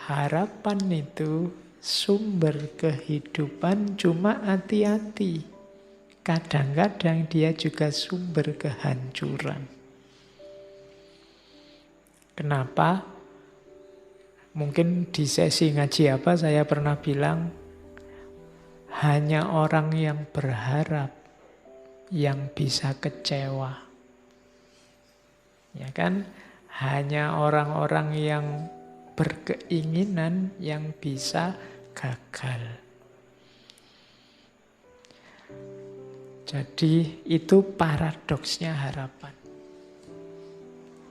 harapan itu sumber kehidupan, cuma hati-hati. Kadang-kadang dia juga sumber kehancuran. Kenapa? Mungkin di sesi ngaji apa saya pernah bilang, hanya orang yang berharap yang bisa kecewa. Ya kan? Hanya orang-orang yang berkeinginan yang bisa gagal. Jadi itu paradoksnya harapan.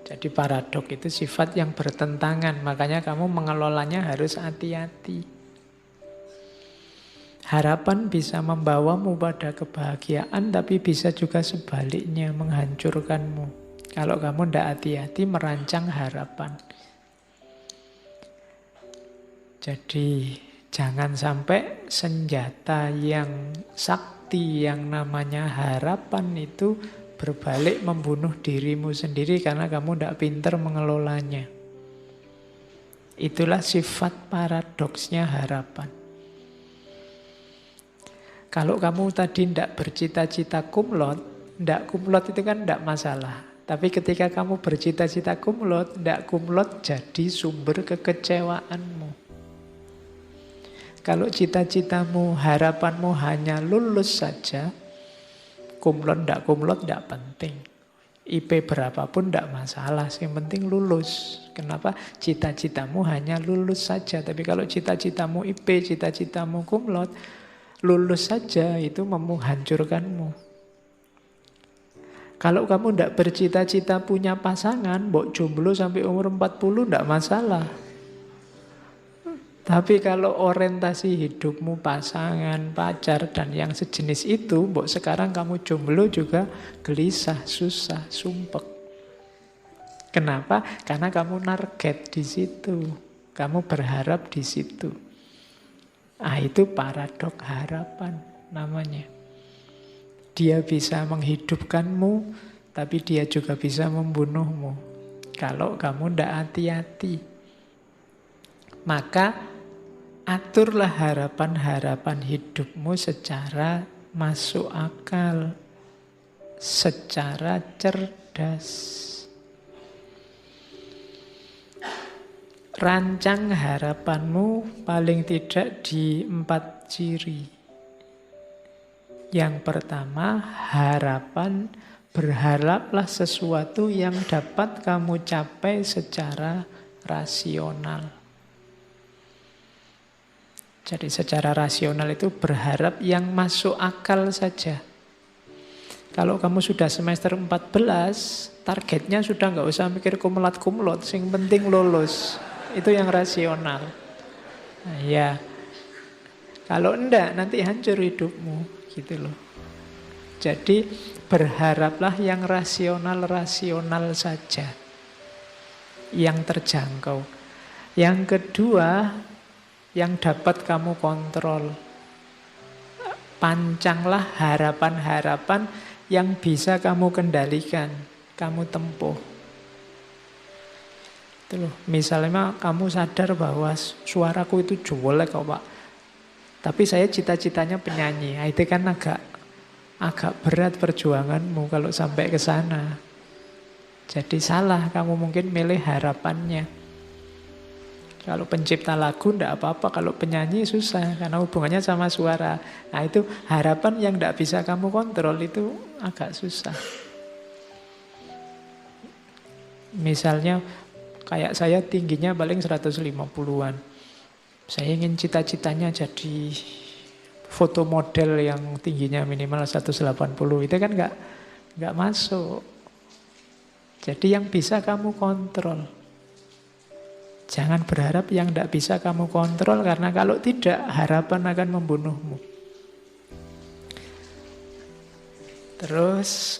Jadi paradok itu sifat yang bertentangan, makanya kamu mengelolanya harus hati-hati. Harapan bisa membawamu pada kebahagiaan, tapi bisa juga sebaliknya menghancurkanmu. Kalau kamu tidak hati-hati merancang harapan. Jadi jangan sampai senjata yang sakti yang namanya harapan itu berbalik membunuh dirimu sendiri karena kamu tidak pintar mengelolanya. Itulah sifat paradoksnya harapan. Kalau kamu tadi tidak bercita-cita kumlot, tidak kumlot itu kan tidak masalah. Tapi ketika kamu bercita-cita kumlot, tidak kumlot jadi sumber kekecewaanmu. Kalau cita-citamu, harapanmu hanya lulus saja, kumlot tidak penting. IP berapapun tidak masalah, yang penting lulus. Kenapa? Cita-citamu hanya lulus saja. Tapi kalau cita-citamu IP, cita-citamu kumlot, lulus saja itu menghancurkanmu. Kalau kamu tidak bercita-cita punya pasangan, mbok jomblo sampai umur 40 tidak masalah. Tapi kalau orientasi hidupmu pasangan, pacar, dan yang sejenis itu, mbok sekarang kamu jomblo juga gelisah, susah, sumpek. Kenapa? Karena kamu target di situ. Kamu berharap di situ. Itu paradok harapan namanya. Dia bisa menghidupkanmu, tapi dia juga bisa membunuhmu. Kalau kamu tidak hati-hati. Maka aturlah harapan-harapan hidupmu secara masuk akal, secara cerdas. Rancang harapanmu paling tidak di 4 ciri. Yang pertama, harapan, berharaplah sesuatu yang dapat kamu capai secara rasional. Jadi secara rasional itu berharap yang masuk akal saja. Kalau kamu sudah semester 14, targetnya sudah nggak usah mikir kumlot-kumlot, yang penting lulus. Itu yang rasional. Nah, ya, kalau enggak nanti hancur hidupmu, gitu loh. Jadi berharaplah yang rasional-rasional saja, yang terjangkau. Yang kedua, yang dapat kamu kontrol. Pancanglah harapan-harapan yang bisa kamu kendalikan, kamu tempuh. Itu loh, misalnya kamu sadar bahwa suaraku itu jelek kok Pak. Tapi saya cita-citanya penyanyi. Itu kan agak berat perjuanganmu kalau sampai ke sana. Jadi salah kamu mungkin milih harapannya. Kalau pencipta lagu tidak apa-apa, kalau penyanyi susah karena hubungannya sama suara. Nah itu harapan yang tidak bisa kamu kontrol itu agak susah. Misalnya kayak saya tingginya paling 150-an. Saya ingin cita-citanya jadi foto model yang tingginya minimal 180. Itu kan nggak masuk. Jadi yang bisa kamu kontrol. Jangan berharap yang tidak bisa kamu kontrol, karena kalau tidak, harapan akan membunuhmu. Terus,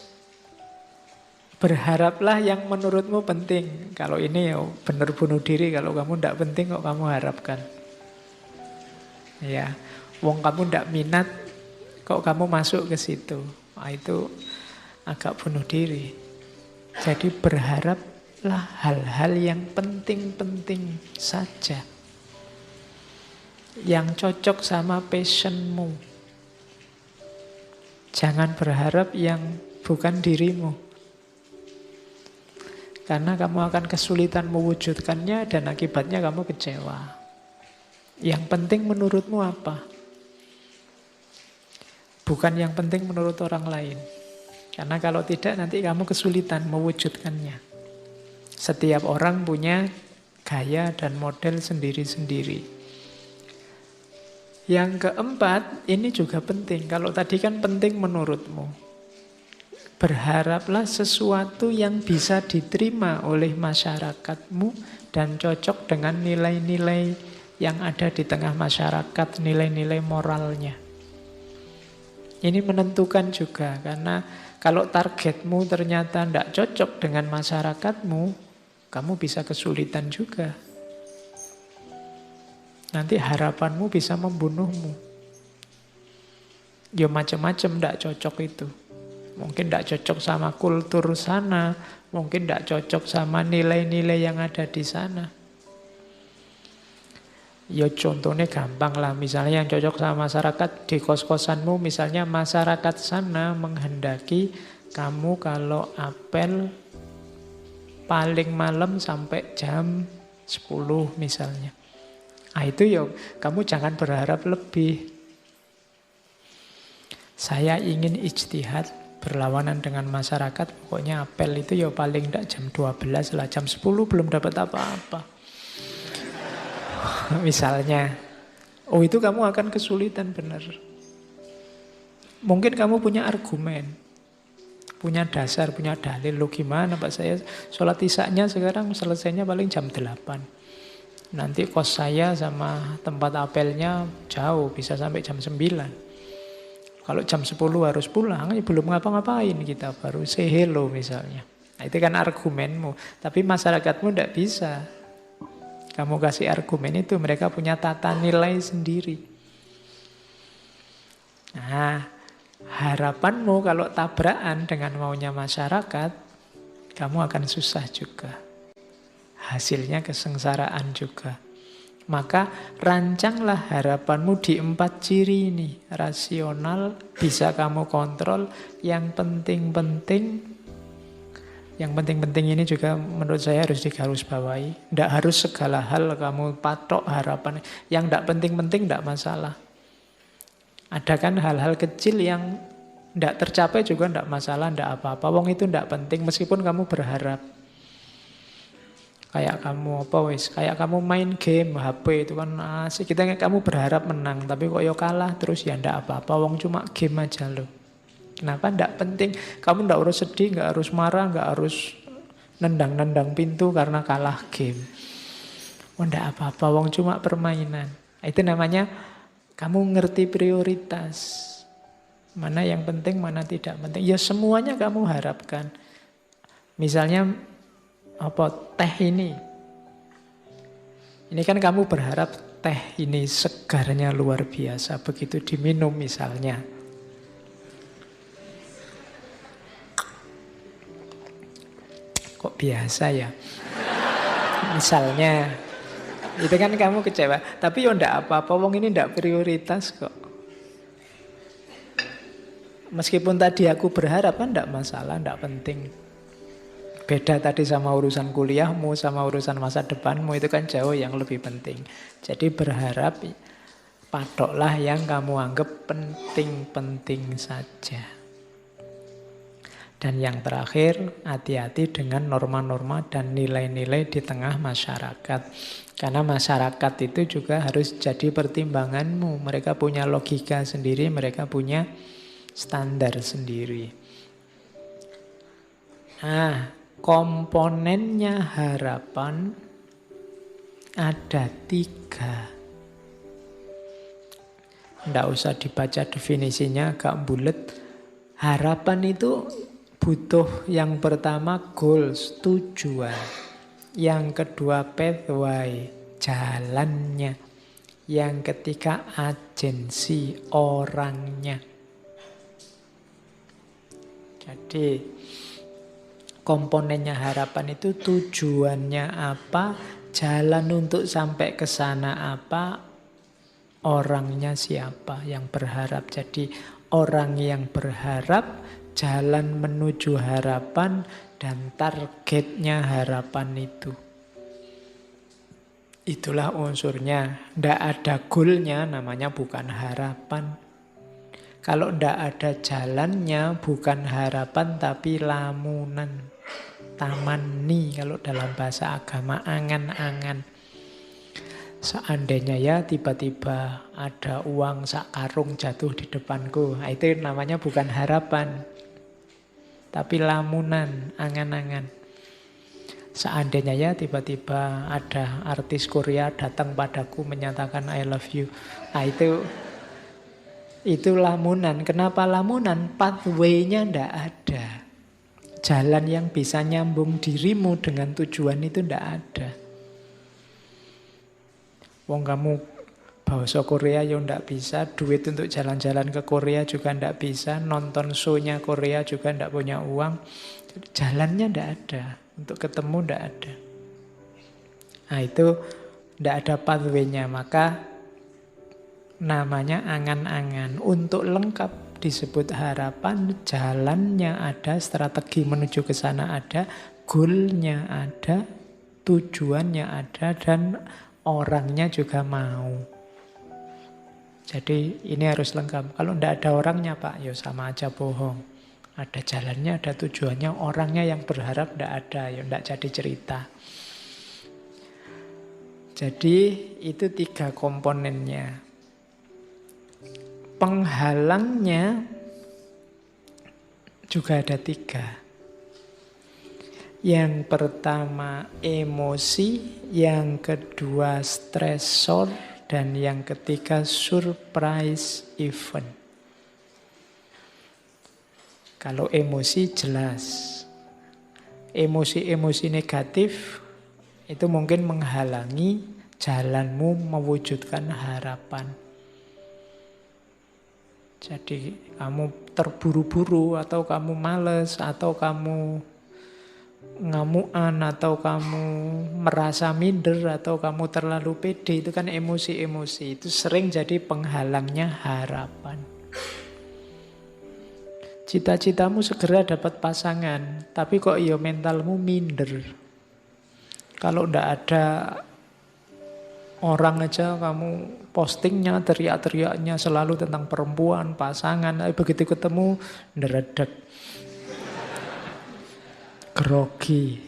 berharaplah yang menurutmu penting. Kalau ini ya benar bunuh diri, kalau kamu tidak penting kok kamu harapkan. Ya, wong kamu tidak minat, kok kamu masuk ke situ. Nah, itu agak bunuh diri. Jadi berharap lah hal-hal yang penting-penting saja. yang cocok sama passionmu. Jangan berharap yang bukan dirimu. Karena kamu akan kesulitan mewujudkannya dan akibatnya kamu kecewa. Yang penting menurutmu apa? Bukan yang penting menurut orang lain. Karena kalau tidak nanti kamu kesulitan mewujudkannya. Setiap orang punya gaya dan model sendiri-sendiri. Yang keempat, ini juga penting. Kalau tadi kan penting menurutmu. Berharaplah sesuatu yang bisa diterima oleh masyarakatmu dan cocok dengan nilai-nilai yang ada di tengah masyarakat, nilai-nilai moralnya. Ini menentukan juga, karena kalau targetmu ternyata tidak cocok dengan masyarakatmu, kamu bisa kesulitan juga. Nanti harapanmu bisa membunuhmu. Ya macam-macam tidak cocok itu. Mungkin tidak cocok sama kultur sana, mungkin tidak cocok sama nilai-nilai yang ada di sana. Ya contohnya gampang lah, misalnya yang cocok sama masyarakat di kos-kosanmu, misalnya masyarakat sana menghendaki kamu kalau apel paling malam sampai jam 10 misalnya. Nah itu ya kamu jangan berharap lebih. Saya ingin ijtihad berlawanan dengan masyarakat, pokoknya apel itu ya paling tidak jam 12 lah, jam 10 belum dapat apa-apa. Misalnya, oh itu kamu akan kesulitan benar. Mungkin kamu punya argumen, punya dasar, punya dalil, lo gimana Pak, saya sholat isya-nya sekarang selesainya paling jam 8. Nanti kos saya sama tempat apelnya jauh, bisa sampai jam 9. Kalau jam 10 harus pulang, ya belum ngapa-ngapain kita, baru say hello misalnya. Nah, itu kan argumenmu. Tapi masyarakatmu tidak bisa. Kamu kasih argumen itu, mereka punya tata nilai sendiri. Nah, harapanmu kalau tabrakan dengan maunya masyarakat, kamu akan susah juga. Hasilnya kesengsaraan juga. Maka rancanglah harapanmu di 4 ciri ini. Rasional, bisa kamu kontrol. Yang penting-penting ini juga menurut saya harus digarisbawahi. Tidak harus segala hal kamu patok harapan. Yang tidak penting-penting tidak masalah. Ada kan hal-hal kecil yang tidak tercapai juga tidak masalah, tidak apa-apa. Wong itu tidak penting meskipun kamu berharap. Kayak kamu main game HP itu kan asik, kamu berharap menang tapi kok ya kalah terus, ya ndak apa-apa, wong cuma game aja loh. Kenapa ndak penting? Kamu ndak harus sedih, nggak harus marah, nggak harus nendang-nendang pintu karena kalah game. Oh ndak apa-apa, wong cuma permainan. Itu namanya kamu ngerti prioritas. Mana yang penting, mana tidak penting. Ya semuanya kamu harapkan. Misalnya teh ini kan kamu berharap teh ini segarnya luar biasa, begitu diminum misalnya. Kok biasa ya? Misalnya, itu kan kamu kecewa. Tapi ya ndak apa-apa, wong ini ndak prioritas kok. Meskipun tadi aku berharap kan ndak masalah, ndak penting. Beda tadi sama urusan kuliahmu, sama urusan masa depanmu, itu kan jauh yang lebih penting. Jadi berharap, patoklah yang kamu anggap penting-penting saja. Dan yang terakhir, hati-hati dengan norma-norma dan nilai-nilai di tengah masyarakat. Karena masyarakat itu juga harus jadi pertimbanganmu. Mereka punya logika sendiri, mereka punya standar sendiri. Nah, komponennya harapan ada 3. Nggak usah dibaca definisinya, agak bulet. Harapan itu butuh yang pertama goals, tujuan. Yang kedua pathway, jalannya. Yang ketiga agensi, orangnya. Jadi komponennya harapan itu tujuannya apa, jalan untuk sampai ke sana apa, orangnya siapa yang berharap. Jadi orang yang berharap, jalan menuju harapan, dan targetnya harapan itu. Itulah unsurnya. Tidak ada goalnya, namanya bukan harapan. Kalau tidak ada jalannya, bukan harapan tapi lamunan. Tamanni kalau dalam bahasa agama, angan-angan. Seandainya ya tiba-tiba ada uang sak karung jatuh di depanku, nah, itu namanya bukan harapan, tapi lamunan, angan-angan. Seandainya ya tiba-tiba ada artis Korea datang padaku menyatakan I love you, nah, itu lamunan. Kenapa lamunan? Pathway-nya ndak ada. Jalan yang bisa nyambung dirimu dengan tujuan itu ndak ada. Wong kamu bahasa Korea ya ndak bisa, duit untuk jalan-jalan ke Korea juga ndak bisa, nonton show-nya Korea juga ndak punya uang. Jalannya ndak ada, untuk ketemu ndak ada. Nah itu ndak ada pathway-nya, maka namanya angan-angan. Untuk lengkap disebut harapan, jalannya ada, strategi menuju ke sana ada, goalnya ada, tujuannya ada, dan orangnya juga mau. Jadi ini harus lengkap. Kalau tidak ada orangnya Pak, ya sama aja bohong. Ada jalannya, ada tujuannya, orangnya yang berharap tidak ada, ya tidak jadi cerita. Jadi itu 3 komponennya. Penghalangnya juga ada 3. Yang pertama emosi, yang kedua stresor, dan yang ketiga surprise event. Kalau emosi jelas. Emosi-emosi negatif itu mungkin menghalangi jalanmu mewujudkan harapan. Jadi kamu terburu-buru, atau kamu males, atau kamu ngamuan, atau kamu merasa minder, atau kamu terlalu pede, itu kan emosi-emosi. Itu sering jadi penghalangnya harapan. Cita-citamu segera dapat pasangan, tapi kok ya mentalmu minder. Kalau ndak ada orang aja kamu postingnya, teriak-teriaknya selalu tentang perempuan, pasangan, tapi begitu ketemu nderedek, grogi,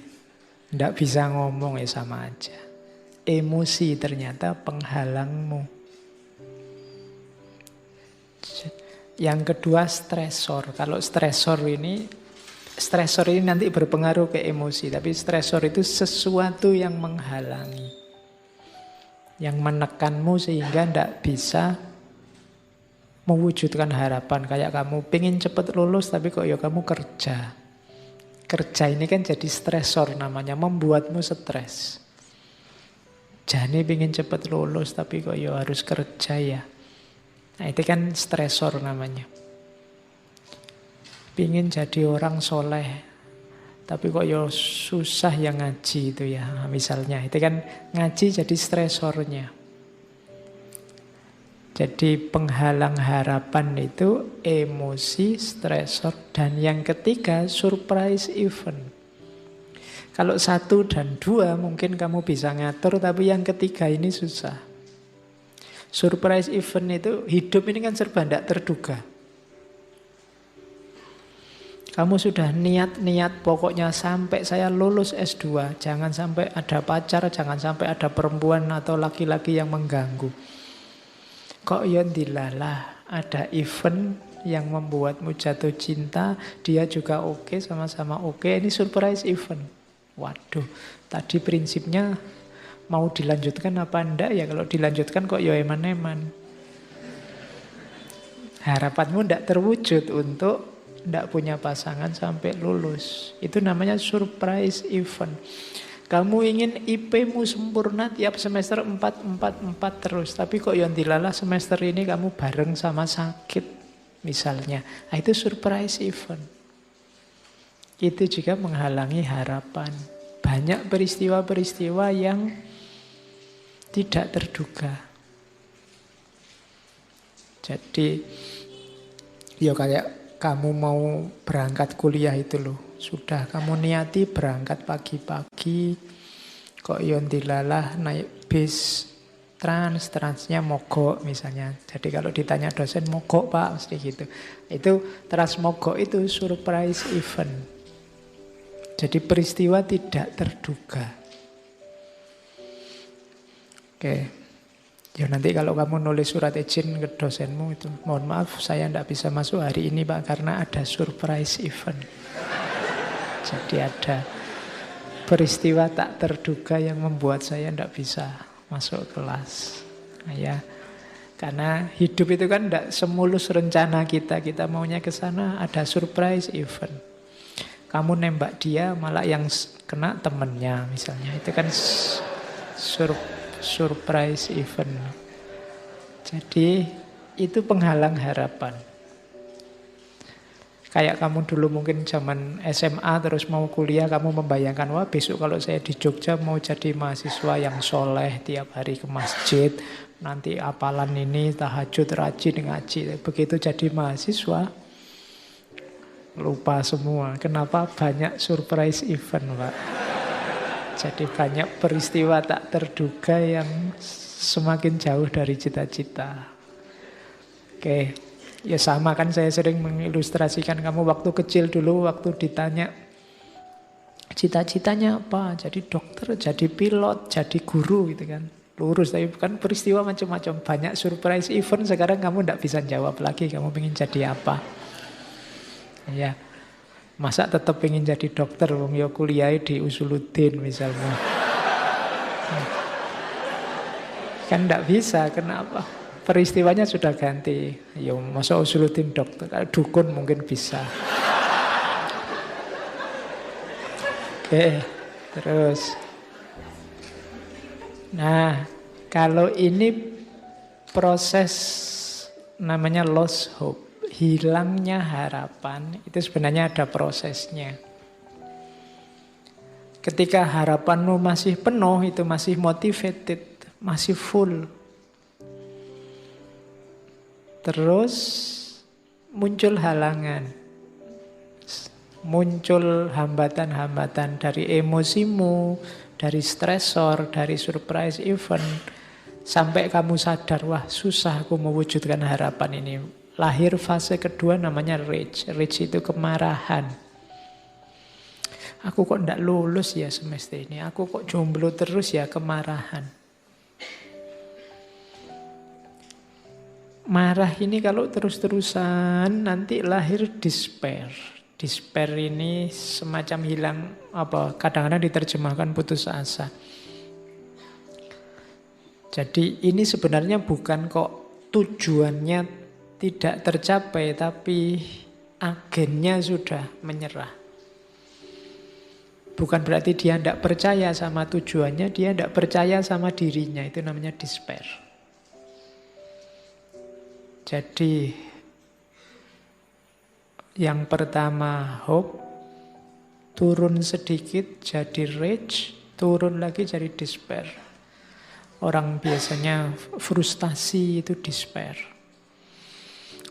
ndak bisa ngomong, ya sama aja. Emosi ternyata penghalangmu. Yang kedua stresor. Kalau stresor ini nanti berpengaruh ke emosi, tapi stresor itu sesuatu yang menghalangi, yang menekanmu sehingga ndak bisa mewujudkan harapan. Kayak kamu pengen cepet lulus tapi kok ya kamu kerja. Kerja ini kan jadi stresor namanya, membuatmu stres. Jane pengen cepet lulus tapi kok ya harus kerja ya. Nah itu kan stresor namanya. Pengen jadi orang soleh tapi kok ya susah yang ngaji itu ya. Misalnya itu kan ngaji jadi stresornya. Jadi penghalang harapan itu emosi, stresor, dan yang ketiga surprise event. Kalau 1 dan 2 mungkin kamu bisa ngatur, tapi yang ketiga ini susah. Surprise event itu, hidup ini kan serba tidak terduga. Kamu sudah niat-niat pokoknya sampai saya lulus S2, jangan sampai ada pacar, jangan sampai ada perempuan atau laki-laki yang mengganggu. Kok ya dilalah, ada event yang membuatmu jatuh cinta, dia juga oke, sama-sama oke, ini surprise event. Waduh, tadi prinsipnya mau dilanjutkan apa enggak ya? Kalau dilanjutkan kok ya eman-eman. Harapanmu enggak terwujud untuk enggak punya pasangan sampai lulus. Itu namanya surprise event. Kamu ingin IP-mu sempurna tiap semester 4 terus. Tapi kok yang dilalah semester ini kamu bareng sama sakit misalnya. Nah, itu surprise event. Itu juga menghalangi harapan. Banyak peristiwa-peristiwa yang tidak terduga. Jadi ya kayak kamu mau berangkat kuliah itu loh. Sudah kamu niati berangkat pagi-pagi, kok yon dilalah naik bis transnya mogok misalnya. Jadi kalau ditanya dosen mogok Pak, mesti gitu. Itu trans mogok itu surprise event. Jadi peristiwa tidak terduga. Oke. Ya nanti kalau kamu nulis surat izin ke dosenmu itu, mohon maaf saya tidak bisa masuk hari ini Pak karena ada surprise event. Jadi ada peristiwa tak terduga yang membuat saya tidak bisa masuk kelas. Nah, ya, karena hidup itu kan tidak semulus rencana kita. Kita maunya ke sana ada surprise event. Kamu nembak dia malah yang kena temennya misalnya. Itu kan surprise event. Jadi itu penghalang harapan. Kayak kamu dulu mungkin zaman SMA terus mau kuliah, kamu membayangkan, wah besok kalau saya di Jogja mau jadi mahasiswa yang soleh, tiap hari ke masjid, nanti apalan ini, tahajud, rajin, ngaji. Begitu jadi mahasiswa, lupa semua. Kenapa? Banyak surprise event, Pak. Jadi banyak peristiwa tak terduga yang semakin jauh dari cita-cita. Oke. Ya sama kan saya sering mengilustrasikan kamu waktu kecil dulu waktu ditanya cita-citanya apa? Jadi dokter, jadi pilot, jadi guru gitu kan. Lurus tapi kan peristiwa macam-macam, banyak surprise event. Sekarang kamu tidak bisa jawab lagi kamu ingin jadi apa. Ya. Masa tetap ingin jadi dokter wong ya kuliah di Usuluddin misalnya. Kan tidak bisa, kenapa? Peristiwanya sudah ganti. Ya masa Usuluddin dokter, dukun mungkin bisa. Oke, terus. Nah, kalau ini proses namanya lost hope, hilangnya harapan, itu sebenarnya ada prosesnya. Ketika harapanmu masih penuh, itu masih motivated, masih full. Terus muncul halangan, muncul hambatan-hambatan dari emosimu, dari stresor, dari surprise event. Sampai kamu sadar, wah susah aku mewujudkan harapan ini. Lahir fase kedua namanya rage. Rage itu kemarahan. Aku kok tidak lulus ya semester ini, aku kok jomblo terus ya, kemarahan. Marah ini kalau terus-terusan nanti lahir despair. Despair ini semacam hilang, kadang-kadang diterjemahkan putus asa. Jadi ini sebenarnya bukan kok tujuannya tidak tercapai, tapi agennya sudah menyerah. Bukan berarti dia tidak percaya sama tujuannya, dia tidak percaya sama dirinya, itu namanya despair. Jadi yang pertama hope, turun sedikit jadi rage, turun lagi jadi despair. Orang biasanya frustasi itu despair.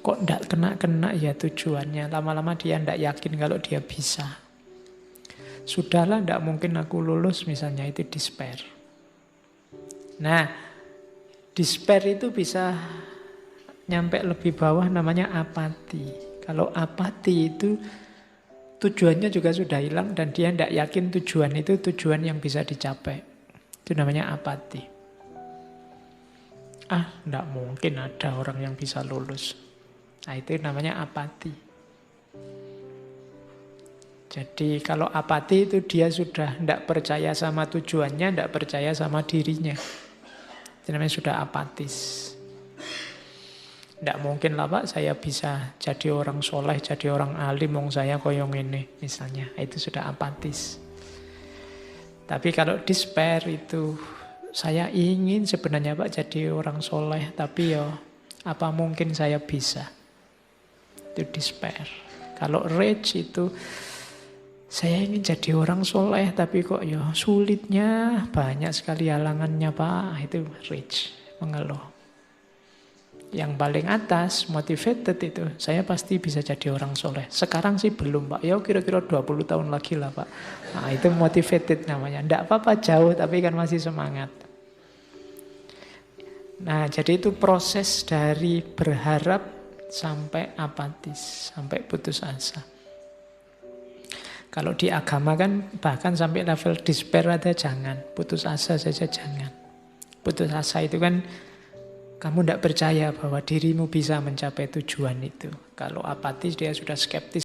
Kok tidak kena-kena ya tujuannya, lama-lama dia tidak yakin kalau dia bisa. Sudahlah, tidak mungkin aku lulus misalnya, itu despair. Nah, despair itu bisa nyampe lebih bawah namanya apati. Kalau apati itu tujuannya juga sudah hilang dan dia tidak yakin tujuan itu tujuan yang bisa dicapai. Itu namanya apati. Tidak mungkin ada orang yang bisa lulus. Nah, itu namanya apati. Jadi kalau apati itu dia sudah tidak percaya sama tujuannya, tidak percaya sama dirinya. Itu namanya sudah apatis. Tidak mungkin lah Pak, saya bisa jadi orang soleh, jadi orang alim, wong saya koyong ini misalnya. Itu sudah apatis. Tapi kalau despair itu, saya ingin sebenarnya Pak jadi orang soleh, tapi ya apa mungkin saya bisa. Itu despair. Kalau rage itu, saya ingin jadi orang soleh, tapi kok ya sulitnya, banyak sekali halangannya Pak. Itu rage, mengeluh. Yang paling atas, motivated itu, saya pasti bisa jadi orang soleh. Sekarang sih belum Pak, ya kira-kira 20 tahun lagi lah Pak. Nah itu motivated namanya. Tidak apa-apa jauh, tapi kan masih semangat. Nah jadi itu proses dari berharap sampai apatis, sampai putus asa. Kalau di agama kan bahkan sampai level despair ada jangan, putus asa saja jangan. Putus asa itu kan kamu tidak percaya bahwa dirimu bisa mencapai tujuan itu. Kalau apatis dia sudah skeptis.